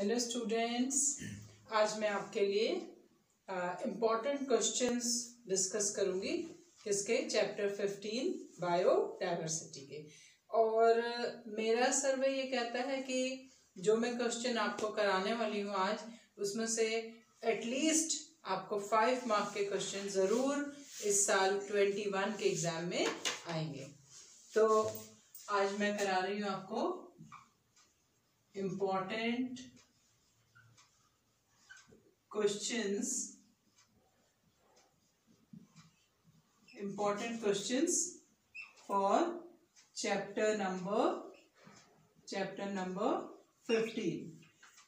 Hello students, आज मैं आपके लिए इम्पॉर्टेंट क्वेश्चंस डिस्कस करूंगी किसके चैप्टर 15 बायोडायवर्सिटी के। और मेरा सर्वे ये कहता है कि जो मैं क्वेश्चन आपको कराने वाली हूँ आज, उसमें से एटलीस्ट आपको 5 मार्क के क्वेश्चन ज़रूर इस साल 21 के एग्ज़ाम में आएंगे। तो आज मैं करा रही हूँ आपको important questions for chapter number 15,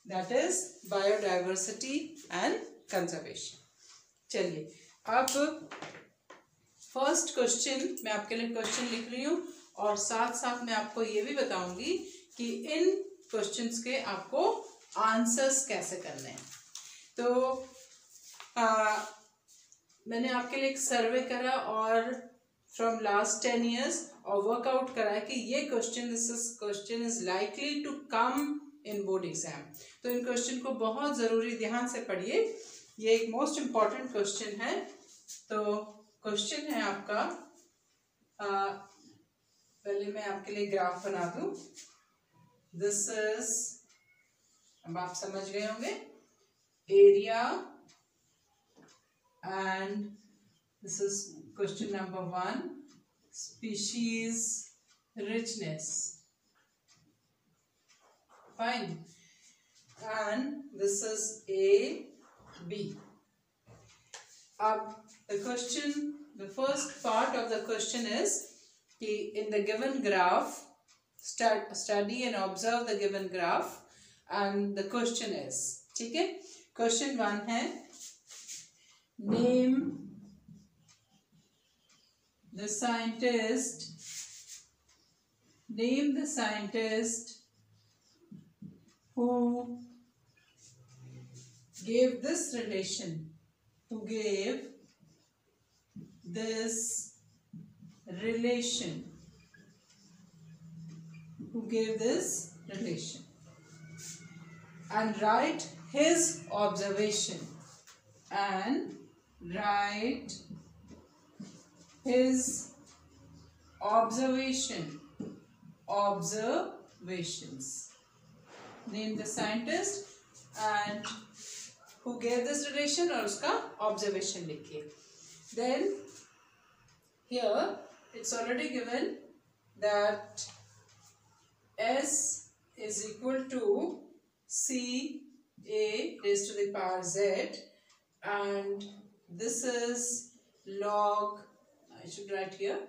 that is biodiversity and conservation। चलिए, अब फर्स्ट क्वेश्चन मैं आपके लिए क्वेश्चन लिख रही हूँ और साथ साथ मैं आपको ये भी बताऊंगी कि इन क्वेश्चंस के आपको आंसर्स कैसे करने हैं। तो मैंने आपके लिए एक सर्वे करा और फ्रॉम लास्ट 10 years और वर्कआउट करा कि ये question is likely to come in board exam. तो इन क्वेश्चन को बहुत ज़रूरी ध्यान से पढ़िए, ये एक मोस्ट इम्पॉर्टेंट क्वेश्चन है। तो क्वेश्चन है आपका, पहले मैं आपके लिए ग्राफ बना दूं। दिस इज, अब आप समझ गए होंगे, area and this is question number 1, species richness, fine, and this is A, B. The first part of the question is in the given graph, study and observe the given graph, and the question is, ठीक है, question 1 है, name the scientist who gave this relation, and write his observation, observations. Name the scientist and who gave this relation और उसका observation लिखिए। Then here it's already given that S is equal to CA raised to the power Z, and this is log, I should write here,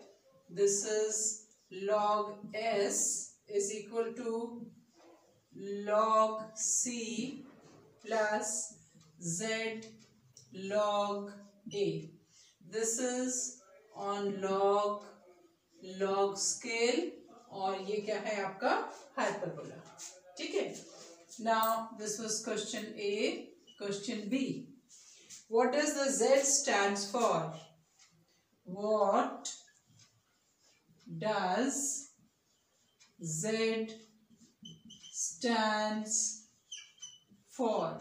this is log S is equal to log C plus Z log A. This is on log scale और ये क्या है आपका hyperbola, ठीक है। Now this was question A. Question B, what does the Z stands for? What does Z stands for?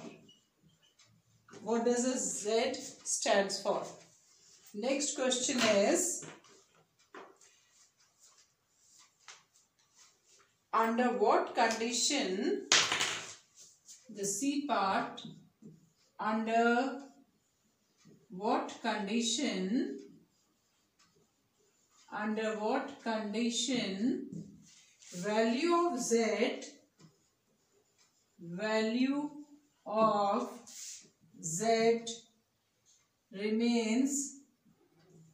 What does the Z stands for? Next question is, under what condition, the C part, under what condition value of Z remains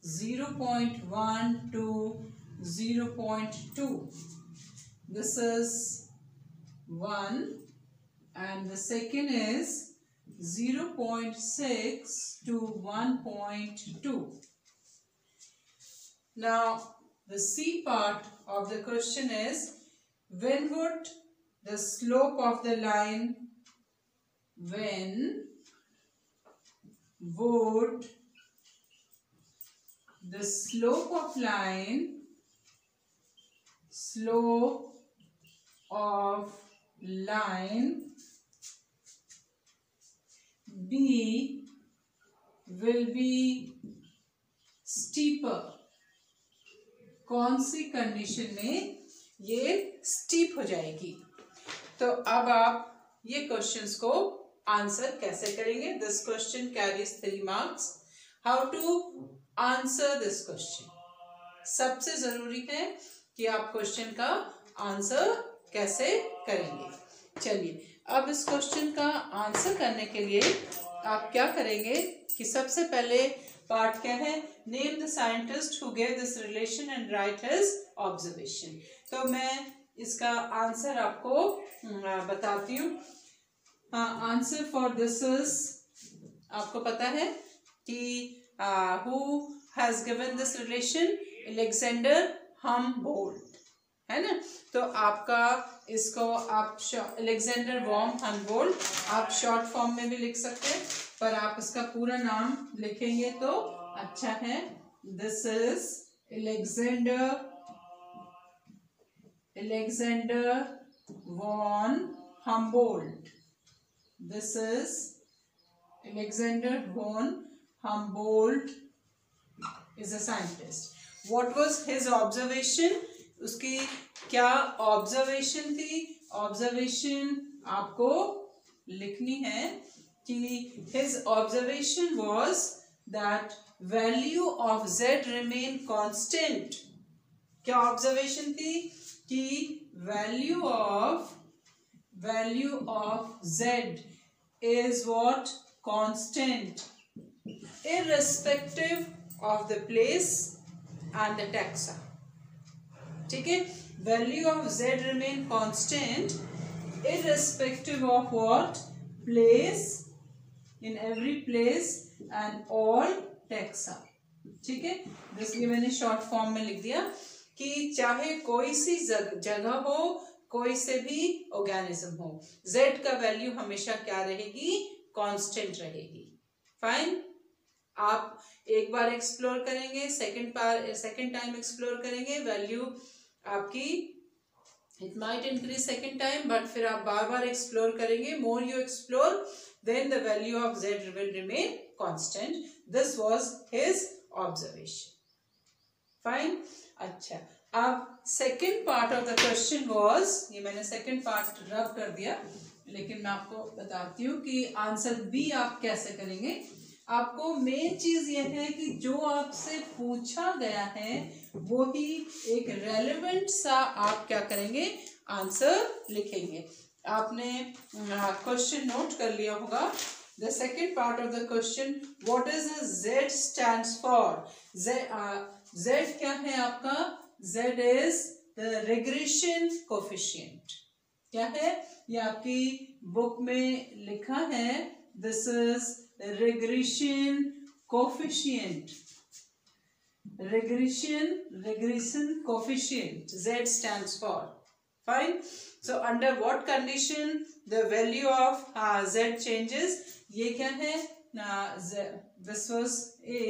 0.1 to 0.2. This is 1, and the second is 0.6 to 1.2. Now the C part of the question is, when would the slope of the line B will be steeper. कौन सी condition में ये steep हो जाएगी? तो अब आप ये क्वेश्चंस को आंसर कैसे करेंगे? This question carries 3 marks. How to answer this question? सबसे जरूरी है कि आप क्वेश्चन का आंसर कैसे करेंगे. चलिए, अब इस क्वेश्चन का आंसर करने के लिए आप क्या करेंगे कि सबसे पहले पार्ट क्या है? Name the scientist who gave this relation and right his observation. तो मैं इसका आंसर आपको बताती हूँ. आंसर फॉर दिस इज, आपको पता है कि who has given this relation? Alexander Humboldt, है ना. तो आपका इसको आप अलेक्जेंडर वॉन हमबोल्ट आप शॉर्ट फॉर्म में भी लिख सकते हैं, पर आप इसका पूरा नाम लिखेंगे तो अच्छा है. This is Alexander von Humboldt. This is Alexander von Humboldt is a scientist. What was his observation? उसकी क्या ऑब्जर्वेशन थी? ऑब्जर्वेशन आपको लिखनी है कि his observation was that value of z remain constant. क्या ऑब्जर्वेशन थी? कि value of z is what? Constant, irrespective of the place and the taxa. ठीक है. Value of z remain constant irrespective of what? Place, in every place and all taxa. ठीक है. इसलिए मैंने short form में लिख दिया कि चाहे कोई सी जगह हो, कोई से भी ऑर्गेनिज्म हो, z का वैल्यू हमेशा क्या रहेगी? कांस्टेंट रहेगी. फाइन. आप एक बार एक्सप्लोर करेंगे, सेकंड टाइम एक्सप्लोर करेंगे, वैल्यू आपकी it might increase second time, but फिर आप बार बार एक्सप्लोर करेंगे. More you explore, then the value of z will remain constant. This was his observation. Fine. अच्छा, अब second part of the question was, ये मैंने सेकंड पार्ट रब कर दिया, लेकिन मैं आपको बताती हूँ कि आंसर बी आप कैसे करेंगे. आपको मेन चीज ये है कि जो आपसे पूछा गया है वो ही एक रेलेवेंट सा आप क्या करेंगे? आंसर लिखेंगे. आपने क्वेश्चन नोट कर लिया होगा. The second part of the question, what is z stands for? z क्या है आपका? z is the regression coefficient. क्या है? ये आपकी बुक में लिखा है. This is regression coefficient. Regression coefficient z stands for. Fine. So under what condition the value of z changes? ये क्या है? This was a,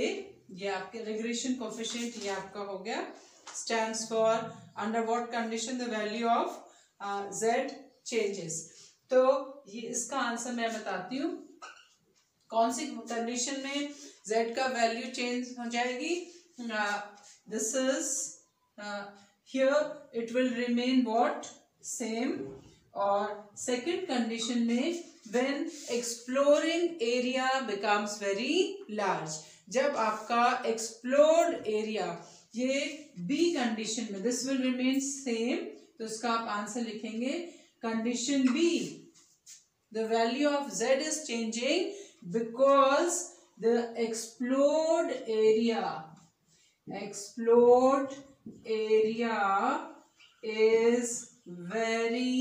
ये आपके regression coefficient, ये आपका हो गया. Stands for under what condition the value of z changes. तो ये इसका आंसर मैं बताती हूँ. कौन सी कंडीशन में z का वैल्यू चेंज हो जाएगी? This is here it will remain what? Same. और सेकंड कंडीशन में when exploring area becomes very large. जब आपका एक्सप्लोर्ड एरिया, ये बी कंडीशन में, दिस विल रिमेन सेम, तो इसका आप आंसर लिखेंगे condition B. The value of z is changing because the explored area is very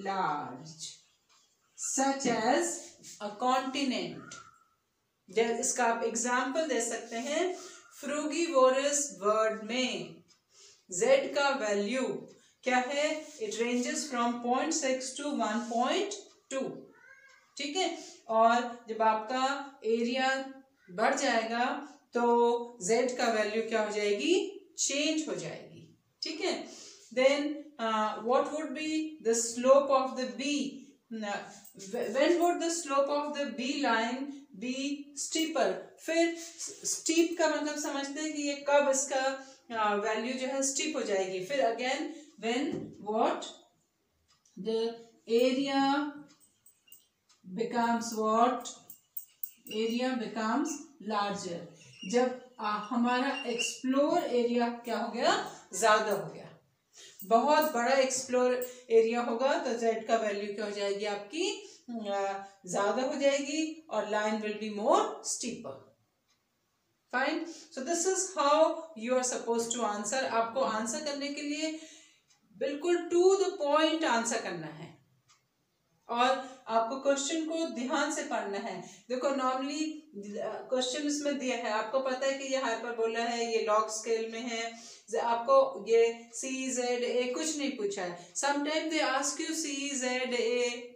large, such as a continent. इसका आप एग्जाम्पल दे सकते हैं. फ्रूगीवोरस बर्ड में z का वैल्यू क्या है? It ranges from 0.6 to 1.2. ठीक है. और जब आपका एरिया बढ़ जाएगा तो z का वैल्यू क्या हो जाएगी? चेंज हो जाएगी. ठीक है. Then what would be the slope of the B? when would the slope of the B line be steeper? फिर steep का मतलब समझते हैं कि ये कब इसका वैल्यू जो है स्टीप हो जाएगी. फिर again when what the area becomes what area becomes larger. जब हमारा एक्सप्लोर एरिया क्या हो गया, ज्यादा हो गया, बहुत बड़ा एक्सप्लोर एरिया होगा तो जेड का वैल्यू क्या हो जाएगी आपकी, ज्यादा हो जाएगी और line will be more steeper. Fine. So this is how you are suppose to answer. आपको आंसर करने के लिए बिल्कुल टू द पॉइंट आंसर करना है और आपको क्वेश्चन को ध्यान से पढ़ना है. देखो नॉर्मली क्वेश्चन इसमें दिया है, आपको पता है कि ये हाइपरबोला है, ये लॉग स्केल में है, आपको ये सी जेड ए कुछ नहीं पूछा है. Sometime they ask you see Z a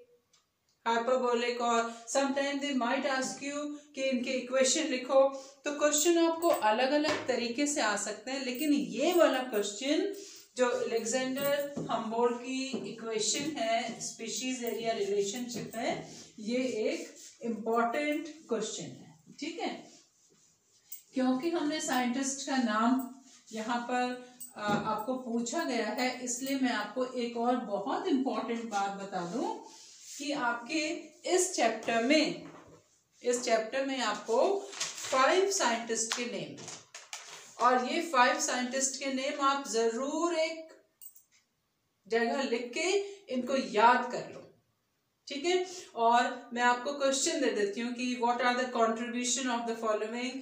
hyperbolic और sometime they might ask you कि इनके इक्वेशन लिखो. तो क्वेश्चन आपको अलग अलग तरीके से आ सकते हैं, लेकिन ये वाला क्वेश्चन जो अलेक्जेंडर हम्बोल्ट की इक्वेशन है, स्पीशीज एरिया रिलेशनशिप है, ये एक इम्पॉर्टेंट क्वेश्चन है. ठीक है, क्योंकि हमने साइंटिस्ट का नाम यहाँ पर आपको पूछा गया है, इसलिए मैं आपको एक और बहुत इम्पॉर्टेंट बात बता दूं कि आपके इस चैप्टर में आपको 5 साइंटिस्ट के नेम है और ये 5 साइंटिस्ट के नेम आप जरूर एक जगह लिख के इनको याद कर लो. ठीक है, और मैं आपको क्वेश्चन दे देती हूँ कि what are the contribution of the following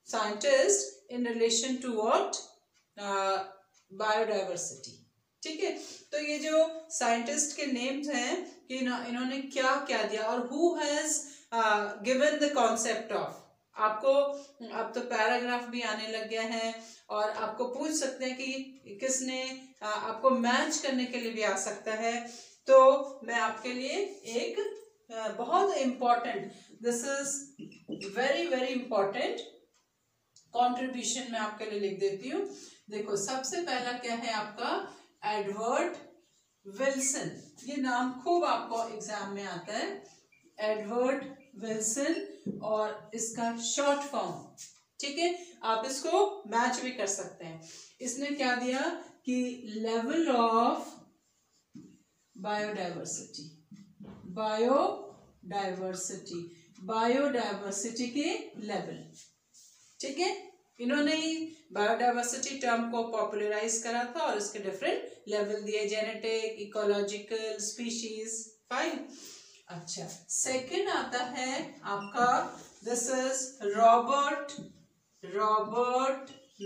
scientist in relation to what biodiversity. ठीक है, तो ये जो साइंटिस्ट के नेम्स हैं कि इन्होंने क्या क्या दिया और who has given the concept of. आपको अब तो पैराग्राफ भी आने लग गया है और आपको पूछ सकते हैं कि किसने, आपको मैच करने के लिए भी आ सकता है. तो मैं आपके लिए एक बहुत important, this is very very important contribution मैं आपके लिए लिख देती हूँ. देखो सबसे पहला क्या है आपका, एडवर्ड विल्सन. ये नाम खूब आपको एग्जाम में आता है, एडवर्ड विल्सन, और इसका शॉर्ट फॉर्म. ठीक है, आप इसको मैच भी कर सकते हैं. इसने क्या दिया कि लेवल ऑफ बायोडाइवर्सिटी, बायोडाइवर्सिटी के लेवल. ठीक है, इन्होंने ही बायोडाइवर्सिटी टर्म को पॉपुलराइज करा था और इसके डिफरेंट लेवल दिए, जेनेटिक, इकोलॉजिकल, स्पीशीज. फाइन. अच्छा, सेकंड आता है आपका, this is Robert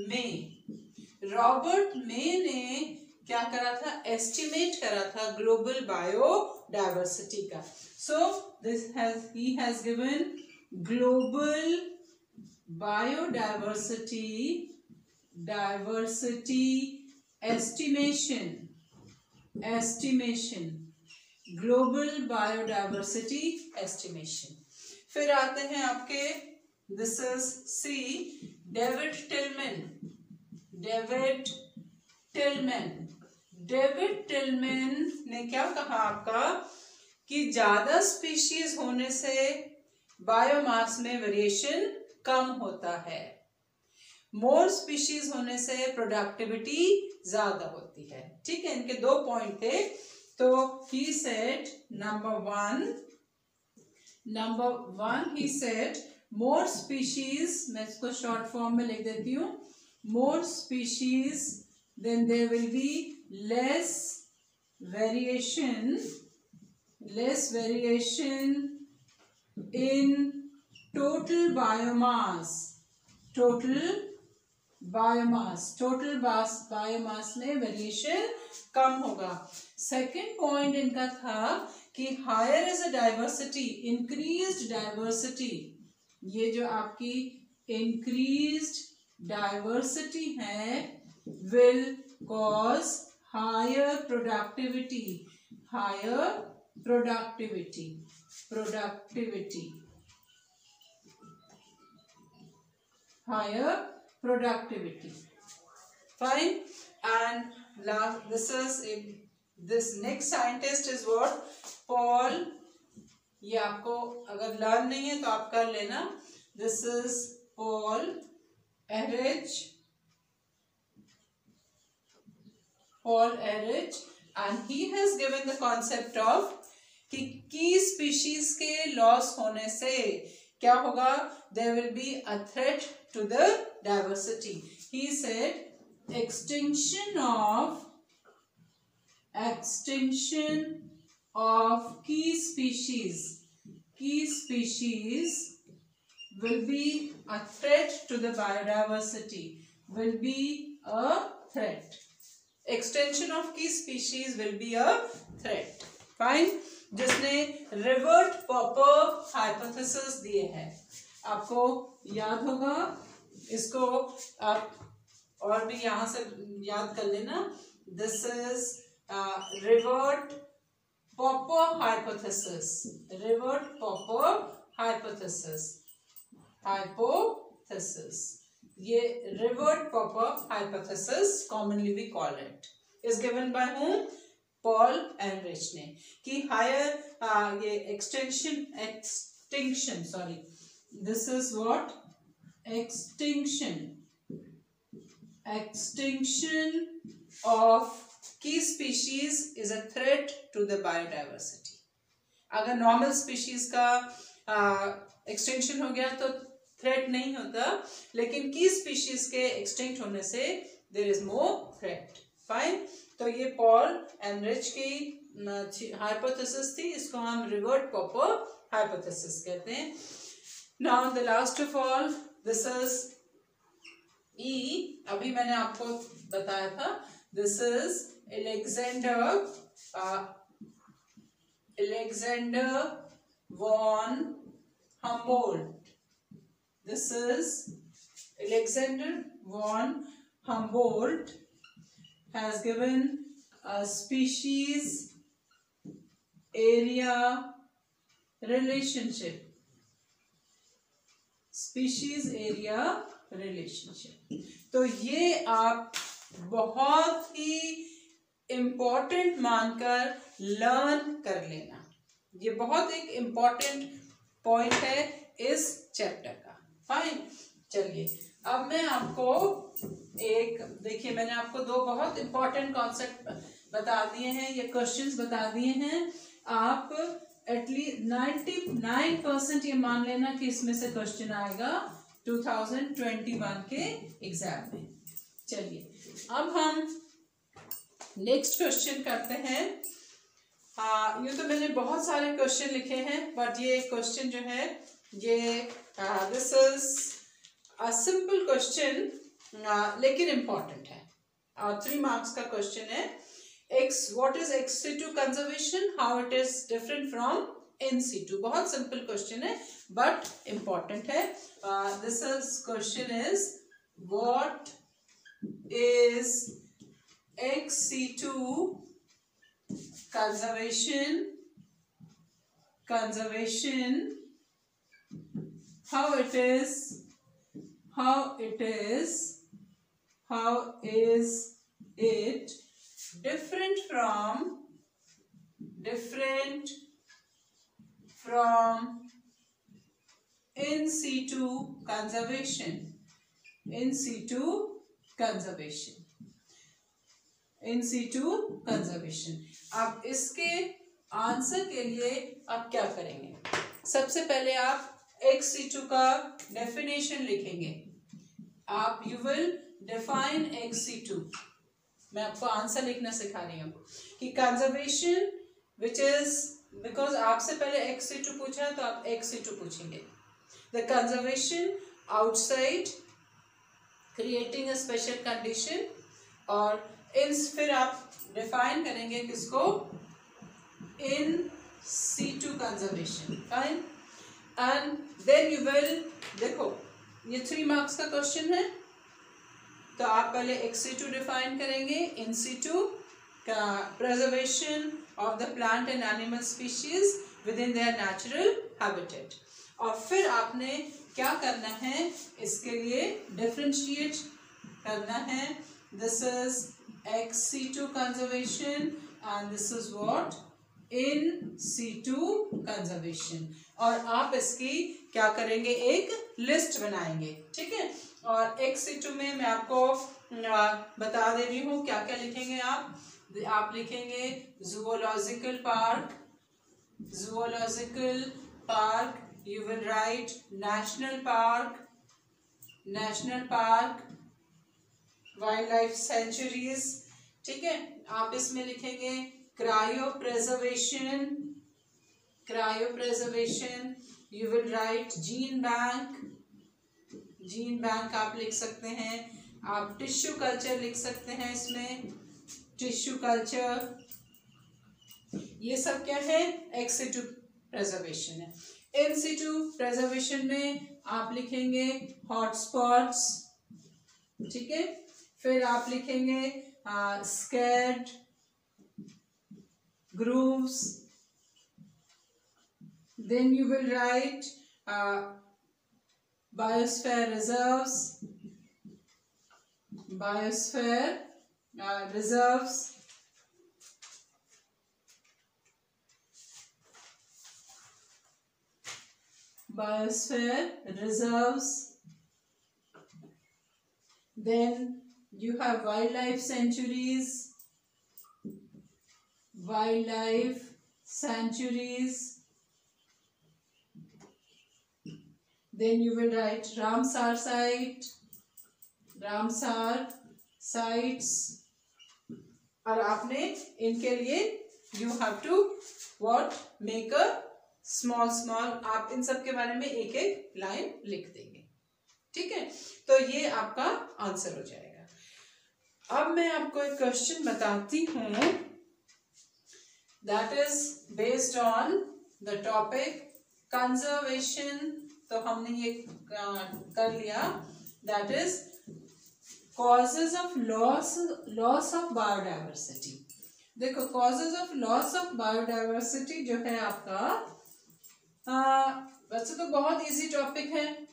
may. Robert मे ने क्या करा था, एस्टिमेट करा था ग्लोबल बायोडाइवर्सिटी का. So he has given global biodiversity estimation, global biodiversity estimation. फिर आते हैं आपके, this is C, David Tilman ने क्या कहा आपका कि ज्यादा स्पीशीज होने से बायोमास में वेरिएशन कम होता है, मोर स्पीशीज होने से प्रोडक्टिविटी ज्यादा होती है. ठीक है, इनके 2 पॉइंट थे. तो he said number one he said more species, मैं इसको शॉर्ट फॉर्म में लिख देती हूँ, more species then there will be less variation in total biomass में वेरिएशन कम होगा. सेकेंड पॉइंट इनका था कि higher is a diversity, increased diversity, ये जो आपकी इंक्रीज्ड डाइवर्सिटी है will cause higher productivity. Fine. And last, this is this next scientist is what? Paul, ये आपको अगर लर्न नहीं है तो आप कर लेना. This is Paul Erich, and he has given the concept of कि की स्पीशीज के लॉस होने से क्या होगा? there will be a threat to the diversity. He said extinction of key species will be a threat to the biodiversity, will be a threat. Extension of key species will be a threat. Fine. जिसने revert popper hypothesis दिए हैं, आपको याद होगा, इसको आप और भी यहां से याद कर लेना. This is rivet popper hypothesis. Rivet popper hypothesis, ये rivet popper hypothesis commonly we call it, is given by whom? Paul Ehrlich ने. कि हायर ये extinction sorry, this is what? extinction of key species is a threat to the biodiversity. अगर normal species का extinction हो गया तो threat नहीं होता, लेकिन की स्पीशीज के एक्सटिंक्ट होने से there is more threat. Fine. तो ये पॉल एनरिच की हाइपोथेसिस थी, इसको हम रिवर्ट पॉपर हाइपोथेसिस कहते हैं. Now the last of all, this is E. अभी मैंने आपको बताया था, this is Alexander von Humboldt. This is Alexander von Humboldt has given a species area relationship. Species area relationship. तो ये आप बहुत ही इम्पोर्टेंट मानकर लर्न कर लेना. ये बहुत एक इम्पोर्टेंट पॉइंट है इस चैप्टर का. फाइन. चलिए अब मैं आपको एक, देखिए मैंने आपको दो बहुत इम्पोर्टेंट कॉन्सेप्ट बता दिए हैं, ये क्वेश्चंस बता दिए हैं. आप एटलीस्ट 99% ये मान लेना कि इसमें से क्वेश्चन आएगा 2021 के एग्जाम में. चलिए अब हम नेक्स्ट क्वेश्चन करते हैं. यूँ तो मैंने बहुत सारे क्वेश्चन लिखे हैं, बट ये क्वेश्चन जो है ये this is a simple question लेकिन इम्पॉर्टेंट है. 3 मार्क्स का क्वेश्चन है. What is ex situ conservation, how it is different from in Situ. बहुत सिंपल क्वेश्चन है बट इम्पॉर्टेंट है. This is question is what is ex situ conservation, how is it different from in situ conservation. In situ conservation. अब इसके answer के लिए आप क्या करेंगे? सबसे पहले आप एक्स सिटू का डेफिनेशन लिखेंगे. आप you will define ex situ. मैं आपको आंसर लिखना सिखा रही हूँ कि कंजर्वेशन विच इज, बिकॉज आपसे पहले एक्स सिटू पूछा है तो आप एक्स सिटू पूछेंगे. The conservation outside creating a special condition, और फिर आप डिफाइन करेंगे किसको? इन situ conservation. Fine. And then you will, देखो ये 3 मार्क्स का क्वेश्चन है, तो आप पहले ex situ डिफाइन करेंगे, in situ का preservation of the plant and animal species within their natural habitat. और फिर आपने क्या करना है, इसके लिए डिफरेंशिएट करना है. This is ex situ conservation and this is what in situ conservation. और आप इसकी क्या करेंगे, एक लिस्ट बनाएंगे, ठीक है। और ex situ में मैं आपको बता दे रही हूँ क्या क्या लिखेंगे आप लिखेंगे zoological park, you will write national park, wild life sanctuaries, ठीक है। आप इसमें लिखेंगे cryo preservation, you will right gene bank आप लिख सकते हैं। आप टिश्यू कल्चर लिख सकते हैं, इसमें टिश्यू कल्चर, ये सब क्या है, एक्स सिटू प्रेजर्वेशन है। इन सिटू प्रेजर्वेशन में आप लिखेंगे हॉटस्पॉट्स, ठीक है। फिर आप लिखेंगे sacred groves, then you will write biosphere reserves, then you have wildlife sanctuaries, then you will write Ramsar sites, और आपने इनके लिए you have to what make a small आप इन सब के बारे में एक एक लाइन लिख देंगे, ठीक है। तो ये आपका आंसर हो जाएगा। अब मैं आपको एक क्वेश्चन बताती हूँ, that is based on the topic conservation. तो हमने ये कर लिया, that is causes of loss of biodiversity. देखो causes of loss of biodiversity जो है आपका, वैसे तो बहुत इजी टॉपिक है,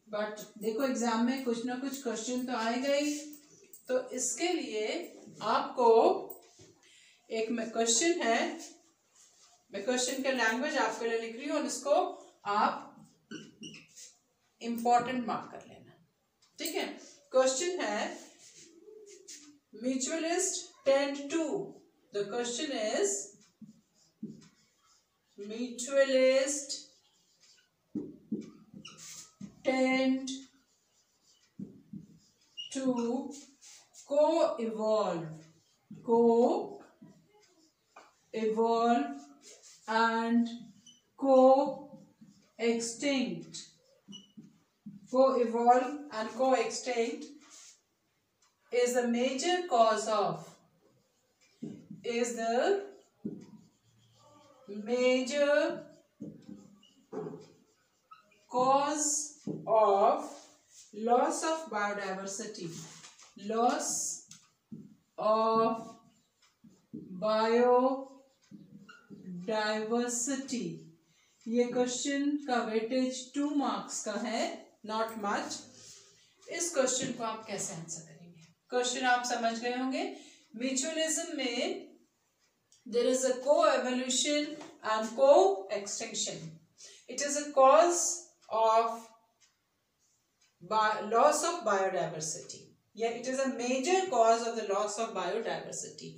बट देखो एग्जाम में कुछ ना कुछ क्वेश्चन तो आएगा ही। तो इसके लिए आपको एक क्वेश्चन है, मैं क्वेश्चन का लैंग्वेज आपके लिए लिख रही हूँ और इसको आप इंपॉर्टेंट मार्क कर लेना, ठीक है। क्वेश्चन है mutualist tend to, the question is mutualist tend to co-evolve and co-extinct. Co-evolve and co-extinct is the major cause of loss of biodiversity. ये क्वेश्चन का वेटेज 2 मार्क्स का है, नॉट मच। इस क्वेश्चन को आप कैसे आंसर करेंगे? क्वेश्चन आप समझ गए होंगे। म्यूचुअलिज्म में there is a co-evolution and co-extinction. It is a cause of loss of biodiversity. Yeah, it is a major cause of the loss of biodiversity.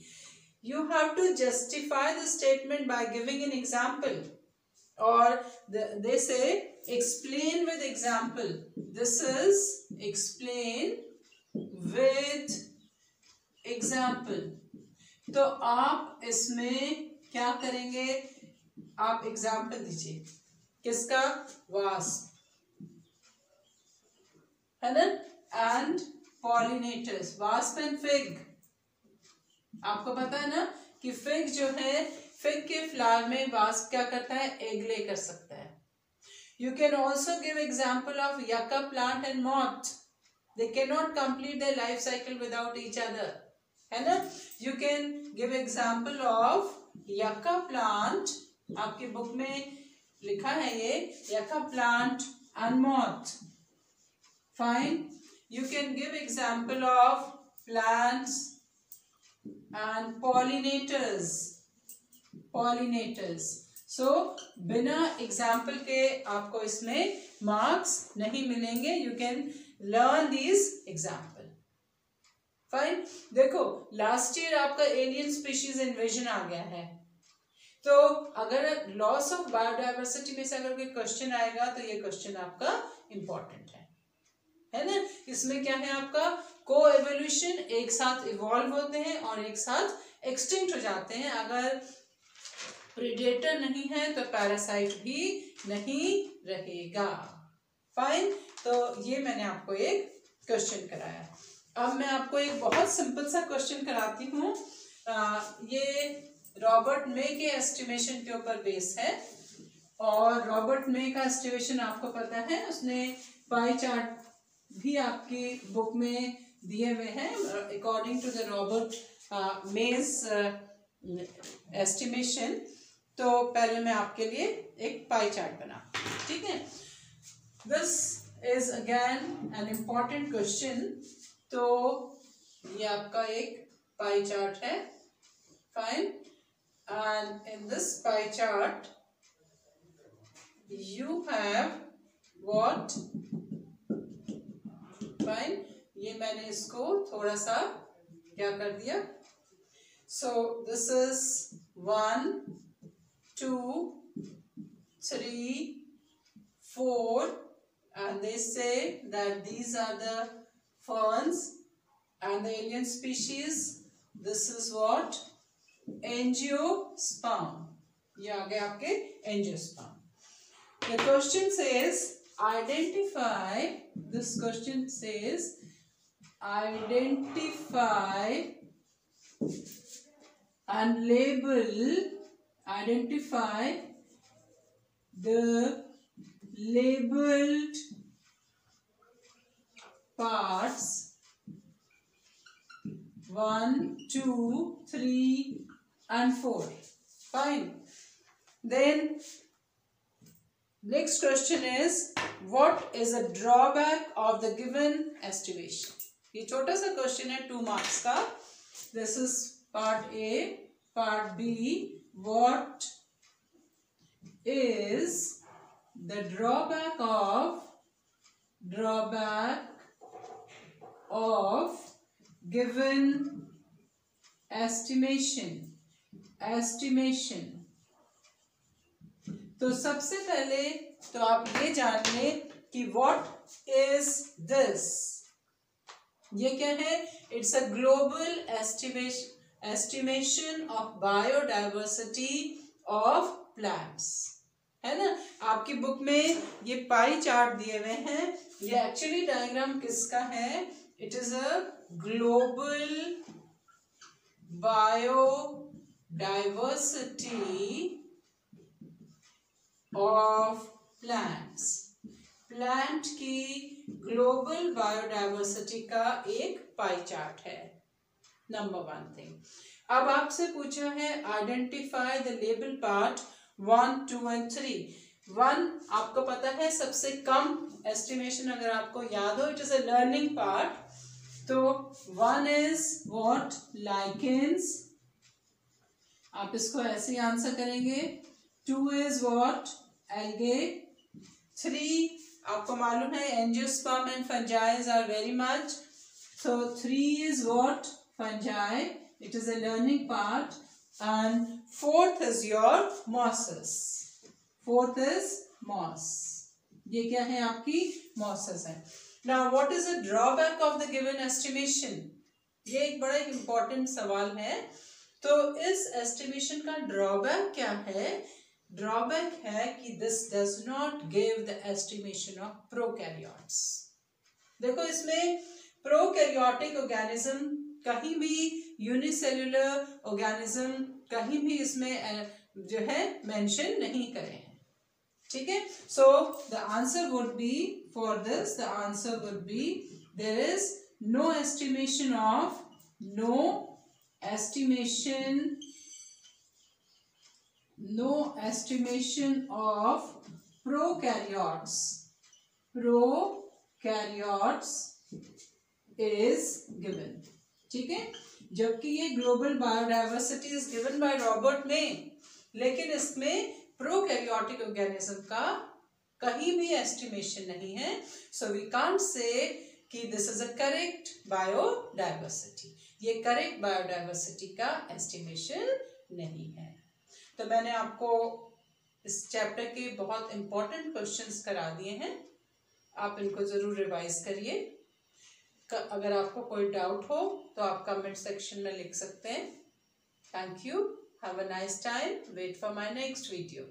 You have to justify the statement by giving an example, or they say explain with example. This is explain with example. तो आप इसमें क्या करेंगे, आप example दीजिए। किसका? Wasp है ना, and pollinators, wasp and fig. आपको पता है ना कि फिग जो है, फिग के फ्लावर में वास्प क्या करता है, एग ले कर सकता है। You can also give example of yucca plant and moth. They can not complete their life cycle without each other, है ना। You can give example of yucca plant, आपकी बुक में लिखा है ये yucca plant and moth. Fine. You can give example of plants and pollinators. So बिना example के आपको इसमें मार्क्स नहीं मिलेंगे. You can learn these example. Fine. देखो लास्ट ईयर आपका एलियन स्पीशीज इन्वेजन आ गया है, तो अगर लॉस ऑफ बायोडाइवर्सिटी में से अगर कोई क्वेश्चन आएगा तो ये क्वेश्चन आपका इंपॉर्टेंट है ना. इसमें क्या है आपका को एवोल्यूशन, एक साथ इवॉल्व होते हैं और एक साथ एक्सटिंक्ट हो जाते हैं. अगर प्रीडेटर नहीं है तो पैरासाइट भी नहीं रहेगा. फाइन. तो ये मैंने आपको एक क्वेश्चन कराया. अब मैं आपको एक बहुत सिंपल सा क्वेश्चन कराती हूँ. ये रॉबर्ट मे के एस्टिमेशन के ऊपर बेस है, और रॉबर्ट मे का एस्टिमेशन आपको पता है, उसने पाई चार्ट भी आपकी बुक में दिए हुए हैं. अकॉर्डिंग टू द रॉबर्ट मेज एस्टिमेशन. तो पहले मैं आपके लिए एक पाई चार्ट बना. ठीक है. This is again an important question. तो ये आपका एक पाई चार्ट है. Fine. And in this pie chart you have what? Fine. ये मैंने इसको थोड़ा सा क्या कर दिया. So this is 1 2 3 4 and they say that these are the ferns and the alien species. This is what? Angiosperm. ये आ गए आपके angiosperm. The question says identify. This question says identify and label. Identify the labeled parts 1 2 3 and 4. Fine. Then next question is what is a drawback of the given estimation. ये छोटा सा question है 2 marks का. This is part A. Part B. What is the drawback of given estimation. तो सबसे पहले तो आप ये जान लें कि what is this. ये क्या है? It's a global estimation of biodiversity of plants. है ना. आपकी बुक में ये पाई चार्ट दिए हुए हैं. ये एक्चुअली डायग्राम किसका है? It is a global biodiversity of plants. Plant की ग्लोबल बायोडाइवर्सिटी का एक पाई चार्ट है. Number 1 thing. अब आपसे पूछा है identify the label part 1 2 and 3. 1 आपको पता है सबसे कम एस्टिमेशन. अगर आपको याद हो, it is a learning part. तो 1 is what? Lichens. आप इसको ऐसे ही आंसर करेंगे. 2 is what? Algae. 3 आपको मालूम है angiosperm and fungi are very much. So 3 is what? Fungi. It is a learning part. And 4th is your mosses. 4th is moss. ये क्या है? आपकी mosses है. Now what is the drawback of the given estimation? ये एक बड़ा important सवाल है. तो इस estimation का drawback क्या है? Drawback है कि this does not give the estimation of prokaryotes. देखो इसमें prokaryotic organism कहीं भी unicellular organism कहीं भी इसमें जो है mention नहीं करे हैं. ठीक है. So the answer would be for this. The answer would be there is no estimation of prokaryotes. Prokaryotes is given. ठीक है. जबकि ये global biodiversity is given by Robert मे, लेकिन इसमें प्रोकैरियोटिक ऑर्गेनिज्म का कहीं भी एस्टिमेशन नहीं है. सो वी कांट से कि this is a correct biodiversity. ये करेक्ट बायोडाइवर्सिटी का एस्टिमेशन नहीं है. तो मैंने आपको इस चैप्टर के बहुत इंपॉर्टेंट क्वेश्चंस करा दिए हैं. आप इनको जरूर रिवाइज करिए. अगर आपको कोई डाउट हो तो आप कमेंट सेक्शन में लिख सकते हैं. Thank you. Have a nice time. Wait for my next video.